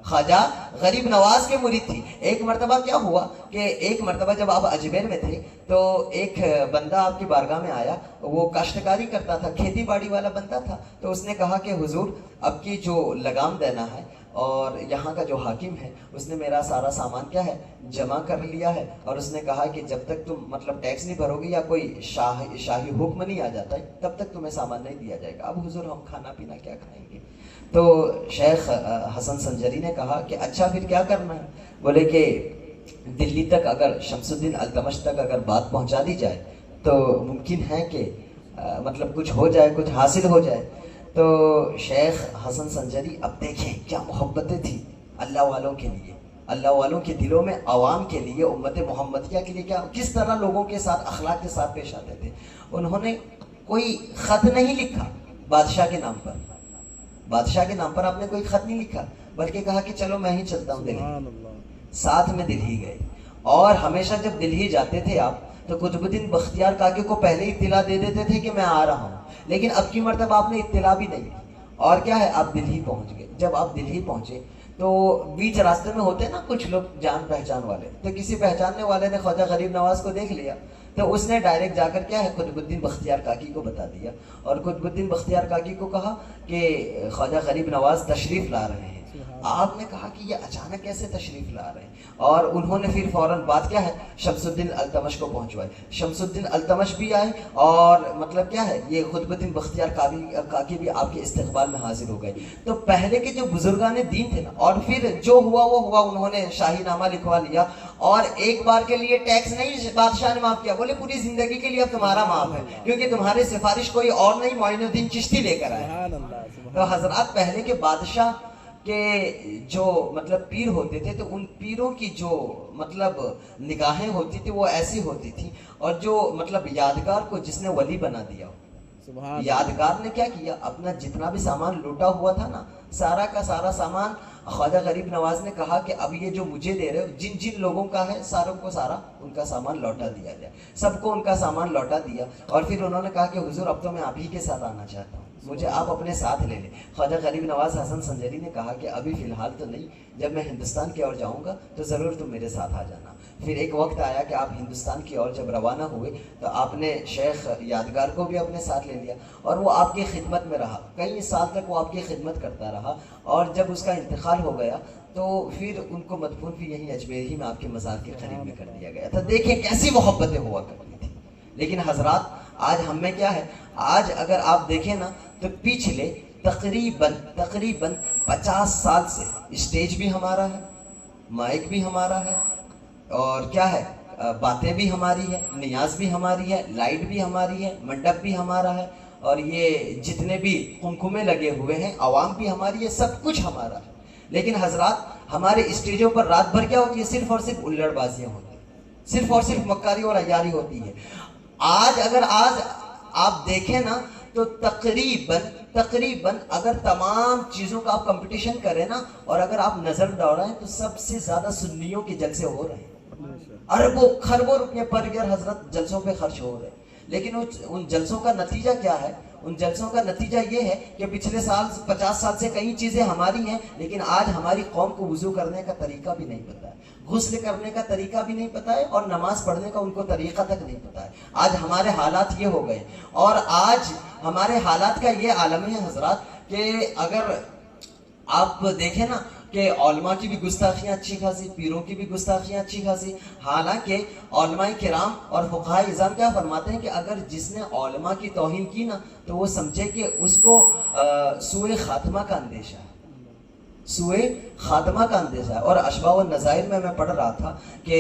خواجہ غریب نواز کے مرید تھی. ایک مرتبہ کیا ہوا کہ ایک مرتبہ جب آپ اجمیر میں تھے تو ایک بندہ آپ کی بارگاہ میں آیا. وہ کاشتکاری کرتا تھا کھیتی باڑی والا بندہ تھا. تو اس نے کہا کہ حضور اب کی جو لگام دینا ہے اور یہاں کا جو حاکم ہے اس نے میرا سارا سامان کیا ہے جمع کر لیا ہے اور اس نے کہا کہ جب تک تم مطلب ٹیکس نہیں بھرو گے یا کوئی شاہی حکم نہیں آ جاتا ہے تب تک تمہیں سامان نہیں دیا جائے گا. اب حضور ہم کھانا پینا کیا کھائیں گے؟ تو شیخ حسن سنجری نے کہا کہ اچھا پھر کیا کرنا ہے؟ بولے کہ دلی تک اگر شمس الدین التمش تک اگر بات پہنچا دی جائے تو ممکن ہے کہ مطلب کچھ ہو جائے کچھ حاصل ہو جائے. تو شیخ حسن سنجری اب دیکھیں کیا محبتیں تھیں اللہ والوں کے لیے, اللہ والوں کے دلوں میں عوام کے لیے امت محمدیہ کے لیے کیا کس طرح لوگوں کے ساتھ اخلاق کے ساتھ پیش آتے تھے. انہوں نے کوئی خط نہیں لکھا بادشاہ کے نام پر, بادشاہ کے نام پر آپ نے کوئی خط نہیں لکھا بلکہ کہا کہ چلو میں ہی چلتا ہوں دلہی. ساتھ میں دلہی گئے اور ہمیشہ جب دلہی جاتے تھے آپ تو قطب الدین بختیار کاکی کو پہلے ہی اطلاع دے دیتے تھے کہ میں آ رہا ہوں, لیکن اب کی مرتبہ آپ نے اطلاع بھی نہیں دی اور کیا ہے آپ دلہی پہنچ گئے. جب آپ دلہی پہنچے تو بیچ راستے میں ہوتے نا کچھ لوگ جان پہچان والے, تو کسی پہچاننے والے نے خواجہ غریب نواز کو دیکھ لیا تو اس نے ڈائریکٹ جا کر کیا ہے قطب الدین بختیار کاکی کو بتا دیا اور قطب الدین بختیار کاکی کو کہا کہ خواجہ غریب نواز تشریف لا رہے ہیں. آپ نے کہا کہ یہ اچانک کیسے تشریف لا رہے ہیں اور انہوں نے پھر فوراً بات کیا ہے شمس الدین التمش کو پہنچوائے. شمس الدین التمش بھی آئے اور مطلب کیا ہے یہ قطب الدین بختیار کاکی بھی آپ کے استقبال میں حاضر ہو گئے. تو پہلے کے جو بزرگان دین تھے نا اور پھر جو ہوا وہ ہوا, انہوں نے شاہی نامہ لکھوا لیا اور ایک بار کے لیے ٹیکس نہیں بادشاہ نے معاف کیا, بولے پوری زندگی کے لیے اب تمہارا معاف ہے کیونکہ تمہاری سفارش کوئی اور نہیں معین الدین چشتی لے کر آئے. تو حضرات پہلے کے بادشاہ کہ جو مطلب پیر ہوتے تھے تو ان پیروں کی جو مطلب نگاہیں ہوتی تھی وہ ایسی ہوتی تھی اور جو مطلب یادگار کو جس نے ولی بنا دیا, یادگار نے کیا کیا اپنا جتنا بھی سامان لوٹا ہوا تھا نا سارا کا سارا سامان خواجہ غریب نواز نے کہا کہ اب یہ جو مجھے دے رہے ہو جن جن لوگوں کا ہے ساروں کو سارا ان کا سامان لوٹا دیا جائے. سب کو ان کا سامان لوٹا دیا اور پھر انہوں نے کہا کہ حضور اب تو میں آپ ہی کے ساتھ آنا چاہتا ہوں, مجھے آپ اپنے ساتھ لے لیں. خواجہ غریب نواز حسن سنجری نے کہا کہ ابھی فی الحال تو نہیں, جب میں ہندوستان کی اور جاؤں گا تو ضرور تم میرے ساتھ آ جانا. پھر ایک وقت آیا کہ آپ ہندوستان کی اور جب روانہ ہوئے تو آپ نے شیخ یادگار کو بھی اپنے ساتھ لے لیا اور وہ آپ کی خدمت میں رہا. کئی سال تک وہ آپ کی خدمت کرتا رہا اور جب اس کا انتقال ہو گیا تو پھر ان کو مدفون بھی یہیں اجمیر ہی میں آپ کے مزار کے قریب میں کر دیا گیا تھا. دیکھیں کیسی محبتیں ہوا کرتی تھی. لیکن حضرات آج ہم میں کیا ہے, آج اگر آپ دیکھیں نا تو پچھلے تقریباً 50 سال سے اسٹیج بھی ہمارا ہے, مائک بھی ہمارا ہے اور کیا ہے باتیں بھی ہماری ہے, نیاز بھی ہماری ہے, لائٹ بھی ہماری ہے, منڈپ بھی ہمارا ہے اور یہ جتنے بھی قمقمے لگے ہوئے ہیں عوام بھی ہماری ہے, سب کچھ ہمارا ہے. لیکن حضرات ہمارے اسٹیجوں پر رات بھر کیا ہوتی ہے صرف اور صرف الڑ بازیاں ہوتی ہیں, صرف اور صرف مکاری اور عیاری ہوتی ہے. آج اگر آپ دیکھیں نا تو تقریباً اگر تمام چیزوں کا آپ کمپٹیشن کریں نا اور اگر آپ نظر دوڑائیں تو سب سے زیادہ سنیوں کے جلسے ہو رہے ہیں، اربوں خربوں روپے پر ایئر حضرت جلسوں پہ خرچ ہو رہے ہیں. لیکن ان جلسوں کا نتیجہ کیا ہے؟ ان جلسوں کا نتیجہ یہ ہے کہ پچھلے سال 50 سال سے کئی چیزیں ہماری ہیں، لیکن آج ہماری قوم کو وضو کرنے کا طریقہ بھی نہیں پتا ہے، غسل کرنے کا طریقہ بھی نہیں پتا ہے، اور نماز پڑھنے کا ان کو طریقہ تک نہیں پتا ہے. آج ہمارے حالات یہ ہو گئے، اور آج ہمارے حالات کا یہ عالم ہے حضرات کہ اگر آپ دیکھیں نا کہ علماء کی بھی گستاخیاں اچھی خاصی، پیروں کی بھی گستاخیاں اچھی خاصی. حالانکہ علماء کرام اور فقہاء اعظام کیا فرماتے ہیں کہ اگر جس نے علماء کی توہین کی نا تو وہ سمجھے کہ اس کو سوء خاتمہ کا اندیشہ ہے، سوء خاتمہ کا اندیشہ ہے. اور اشباح و نظائر میں پڑھ رہا تھا کہ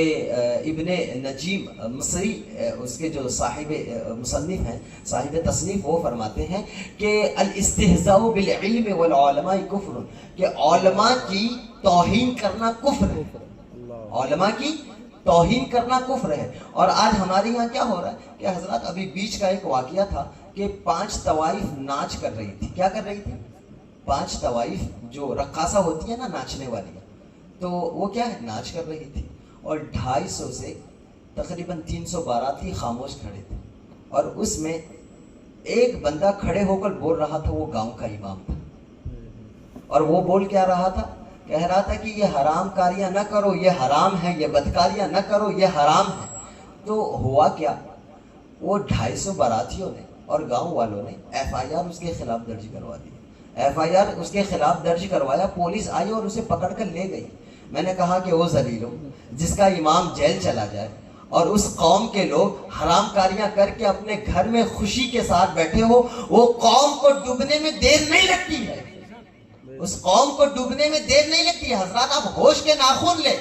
ابن نجیم مصری اس کے جو صاحب مصنف ہیں، صاحب تصنیف، وہ فرماتے ہیں کہ الاستہزاء بالعلم والعلماء کفر، کہ علماء کی توہین کرنا کفر ہے، علماء کی توہین کرنا کفر ہے. اور آج ہمارے یہاں کیا ہو رہا ہے کہ حضرات ابھی بیچ کا ایک واقعہ تھا کہ 5 طوائف ناچ کر رہی تھی. کیا کر رہی تھی؟ 5 طوائف جو رقاصہ ہوتی ہیں نا، ناچنے والی، تو وہ کیا ہے، ناچ کر رہی تھی. اور 250 سے تقریباً 300 باراتی خاموش کھڑے تھے، اور اس میں ایک بندہ کھڑے ہو کر بول رہا تھا، وہ گاؤں کا امام تھا. اور وہ بول کیا رہا تھا؟ کہہ رہا تھا کہ یہ حرام کاریاں نہ کرو، یہ حرام ہے، یہ بدکاریاں نہ کرو، یہ حرام ہے. تو ہوا کیا، وہ 250 باراتیوں نے اور گاؤں والوں نے FIR اس کے خلاف درج کروا دی. FIR اس کے خلاف درج کروایا، پولیس آئی اور اسے پکڑ کر لے گئی. میں نے کہا کہ وہ ذلیلوں، جس کا امام جیل چلا جائے اور اس قوم کے لوگ حرام کاریاں کر کے اپنے گھر میں خوشی کے ساتھ بیٹھے ہو، وہ قوم کو ڈوبنے میں دیر نہیں لگتی ہے، اس قوم کو ڈوبنے میں دیر نہیں لگتی ہے. حضرات آپ ہوش کے ناخن لیں،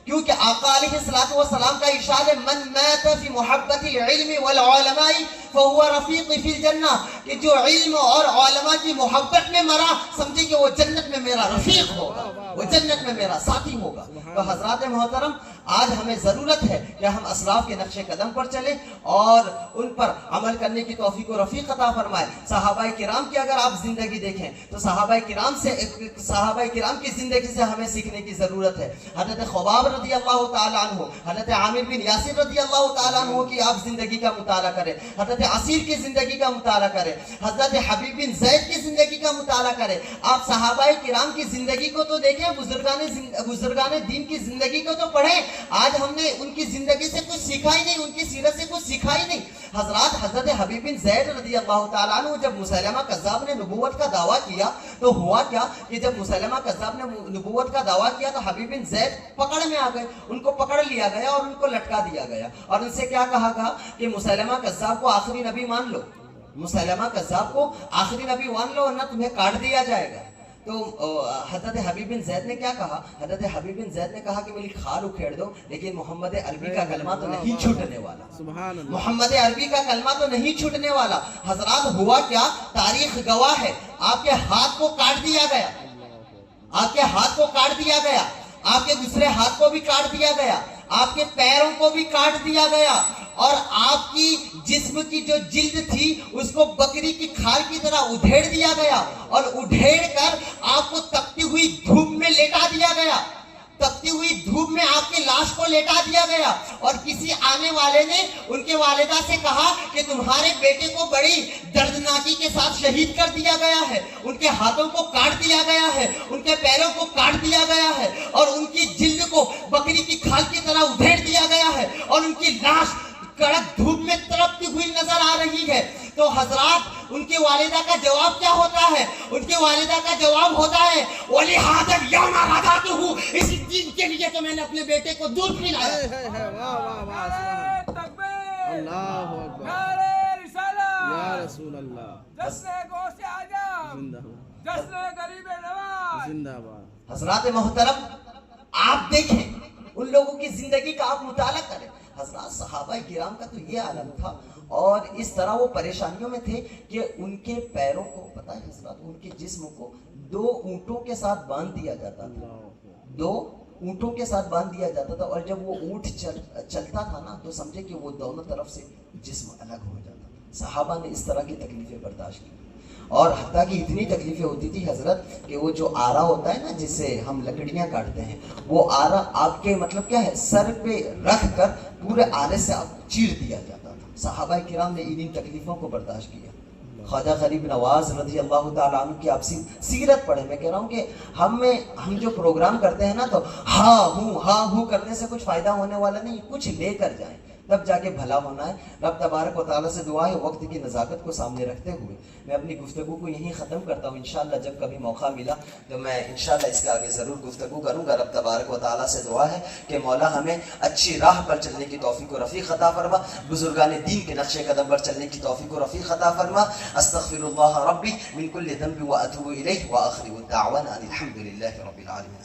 کیونکہ آقا علیہ الصلوۃ والسلام کا ارشاد ہے من مات فی محبت العلم والعلماء فهو رفیق فی الجنہ، کہ جو علم اور علماء کی محبت میں مرا، سمجھے کہ وہ جنت میں میرا رفیق ہوگا، وہ جنت میں میرا ساتھی ہوگا. تو حضرات محترم، آج ہمیں ضرورت ہے کہ ہم اسلاف کے نقش قدم پر چلیں اور ان پر عمل کرنے کی توفیق و رفیق عطا فرمائے. صحابہ کرام کی اگر آپ زندگی دیکھیں تو صحابہ کرام کی زندگی سے ہمیں سیکھنے کی ضرورت ہے. حضرت خباب رضی اللہ تعالیٰ عنہ، حضرت عامر بن یاسر رضی اللہ تعالیٰ عنہ کی آپ زندگی کا مطالعہ کریں، حضرت عصیر کی زندگی کا مطالعہ کریں، حضرت حبیب بن زید کی زندگی کا مطالعہ کریں. آپ صحابہ کرام کی زندگی کو تو دیکھیں، بزرگان دین کی زندگی کو تو پڑھیں. آج ہم نے ان کی زندگی سے کچھ سیکھا ہی نہیں، ان کی سیرت سے کچھ سیکھا ہی نہیں. حضرات حضرت حبیب بن زید رضی اللہ تعالیٰ عنہ جب مسیلمہ کذاب نے نبوت کا دعویٰ کیا تو ہوا کیا کہ جب مسیلمہ کذاب نے نبوت کا دعویٰ کیا تو حبیب بن زید پکڑ میں آ گئے، ان کو پکڑ لیا گیا اور ان کو لٹکا دیا گیا. اور ان سے کیا کہا گیا کہ مسیلمہ کذاب کو آخری نبی مان لو، مسیلمہ کذاب کو آخری نبی مان لو ورنہ تمہیں کاٹ دیا جائے گا. تو حضرت حبیب بن زید نے کیا کہا؟ حضرت حبیب بن زید نے کہا کہ میری کھال اکھیڑ دو لیکن محمد عربی کا کلمہ تو نہیں چھوٹنے والا، محمد عربی کا کلمہ تو نہیں چھوٹنے والا. حضرات ہوا کیا، تاریخ گواہ ہے، آپ کے ہاتھ کو کاٹ دیا گیا، آپ کے ہاتھ کو کاٹ دیا گیا، آپ کے دوسرے ہاتھ کو بھی کاٹ دیا گیا، آپ کے پیروں کو بھی کاٹ دیا گیا، اور آپ کی جسم کی جو جلد تھی اس کو بکری کی کھال کی طرح ادھیڑ دیا گیا، اور ادھیڑ کر آپ کو تپتی ہوئی دھوپ میں لیٹا دیا گیا، تپتی ہوئی دھوپ میں آپ کی لاش کو لیٹا دیا گیا. اور کسی آنے والے نے ان کے والدہ سے کہا کہ تمہارے بیٹے کو بڑی دردناکی کے ساتھ شہید کر دیا گیا ہے، ان کے ہاتھوں کو کاٹ دیا گیا ہے، ان کے پیروں کو کاٹ دیا گیا ہے، اور ان کی جلد کو بکری کی کھال کی طرح ادھیڑ دیا گیا ہے، اور ان کی لاش کڑک دھوپ میں تڑپتی ہوئی نظر آ رہی ہے. تو حضرات ان کی والدہ کا جواب کیا ہوتا ہے؟ ان کی والدہ کا جواب ہوتا ہے وَلِهَذَا الْيَوْمَ رَضَعْتُهُ، اسی دن کے لیے تو میں نے اپنے بیٹے کو دودھ پلایا. اللہ اکبر، نعرہ رسالت یا رسول اللہ، جشن گوشت اعظم، جشن غریب نواز زندہ باد. حضرات محترم، آپ دیکھیں ان لوگوں کی زندگی کا آپ مطالعہ کریں. حضرات صحابہ کرام کا تو یہ عالم تھا، اور اس طرح وہ پریشانیوں میں تھے کہ ان کے پیروں کو، پتہ ہے حضرات، ان کے جسم کو 2 اونٹوں کے ساتھ باندھ دیا جاتا تھا، 2 اونٹوں کے ساتھ باندھ دیا جاتا تھا. اور جب وہ اونٹ چلتا تھا نا تو سمجھے کہ وہ دونوں طرف سے جسم الگ ہو جاتا تھا. صحابہ نے اس طرح کی تکلیفیں برداشت کی، اور حتیٰ کہ اتنی تکلیفیں ہوتی تھی حضرت کہ وہ جو آرا ہوتا ہے نا جس سے ہم لکڑیاں کاٹتے ہیں، وہ آرا آپ کے مطلب کیا ہے سر پہ رکھ کر پورے آرے سے آپ چیر دیا جاتا تھا۔ صحابہ کرام نے ان تکلیفوں کو برداشت کیا۔ خواجہ غریب نواز رضی اللہ تعالیٰ عنہ کی آپ سیرت پڑھیں۔ میں کہہ رہا ہوں کہ ہم جو پروگرام کرتے ہیں نا تو ہاں ہوں کرنے سے کچھ فائدہ ہونے والا نہیں، کچھ لے کر جائیں تب جا کے بھلا ہونا ہے۔ رب تبارک و تعالیٰ سے دعا ہے وقت کی نزاکت کو سامنے رکھتے ہوئے میں اپنی گفتگو کو یہیں ختم کرتا ہوں۔ انشاءاللہ جب کبھی موقع ملا تو میں انشاءاللہ اس کے آگے ضرور گفتگو کروں گا۔ رب تبارک و تعالیٰ سے دعا ہے کہ مولا ہمیں اچھی راہ پر چلنے کی توفیق و رفیق عطا فرما، بزرگان دین کے نقش قدم پر چلنے کی توفیق و رفیق عطا فرما۔ استغفر اللہ ربی من کل ذنب واتوب الیہ، واخر دعوانا ان الحمد للہ رب العالمین۔